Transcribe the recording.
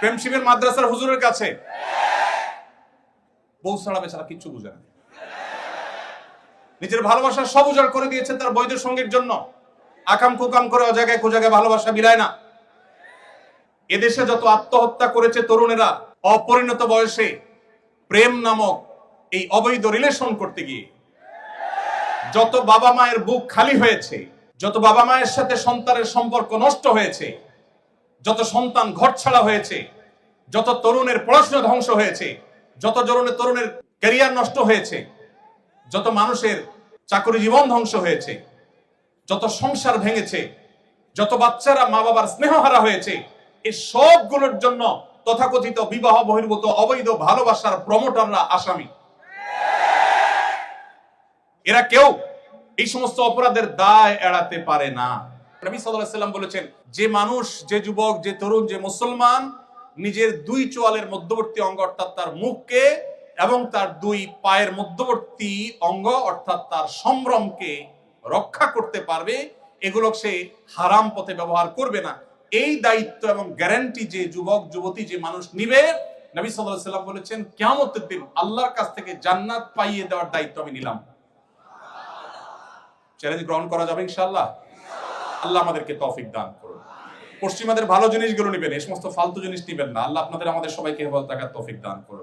প্রেম শিবির মাদ্রাসার হুজুরের কাছে বউ ছাড়া বেচারা কিচ্ছু বুঝে না, নিজের ভালোবাসা সব উজাড় করে দিয়েছে তার বৈধ সঙ্গীর জন্য। আকাম কুকাম করে অজায়গায় কুজায়গায় ভালোবাসা বিলায় না। এদেশে যত আত্মহত্যা করেছে তরুণেরা অপরিণত বয়সে প্রেম নামক এই অবৈধ রিলেশন করতে গিয়ে, যত বাবা মায়ের বুক খালি হয়েছে, যত বাবা মায়ের সাথে সন্তানের সম্পর্ক নষ্ট হয়েছে, যত সন্তান ঘর ছাড়া হয়েছে, যত তরুণের পড়াশোনা ধ্বংস হয়েছে, যত তরুণের ক্যারিয়ার নষ্ট হয়েছে, যত মানুষের চাকরি জীবন ধ্বংস হয়েছে, যত সংসার ভেঙেছে, যত বাচ্চারা মা বাবার স্নেহ হারা হয়েছে, এই সবগুলোর জন্য তথাকথিত বিবাহ বহির্ভূত অবৈধ ভালোবাসার প্রমোটাররা আসামি। এরা কেউ এই সমস্ত অপরাধের দায় এড়াতে পারে না। নবী সাল্লাল্লাহু আলাইহি ওয়াসাল্লাম বলেছেন, যে মানুষ, যে যুবক, যে তরুণ, যে মুসলমান নিজের দুই চোয়ালের মধ্যবর্তী অঙ্গ অর্থাৎ তার মুখকে এবং তার দুই পায়ের মধ্যবর্তী অঙ্গ অর্থাৎ তার সম্ভ্রমকে রক্ষা করতে পারবে, এগুলো সে হারাম পথে ব্যবহার করবে না, এই দায়িত্ব এবং গ্যারান্টি যে যুবক যুবতী, যে মানুষ নিবে, নবী সাল্লাল্লাহু আলাইহি ওয়াসাল্লাম বলেছেন কিয়ামতের দিন আল্লাহর কাছ থেকে জান্নাত পাইয়ে দেওয়ার দায়িত্ব আমি নিলাম। চ্যালেঞ্জ গ্রহণ করা যাবে ইনশাআল্লাহ। আল্লাহ আমাদেরকে তৌফিক দান করুন। পশ্চিমাদের ভালো জিনিসগুলো নেবেন, এই সমস্ত ফালতু জিনিস নেবেন না। আল্লাহ আপনাদের আমাদের সবাইকে হেফাজত রাখার তৌফিক দান করুন।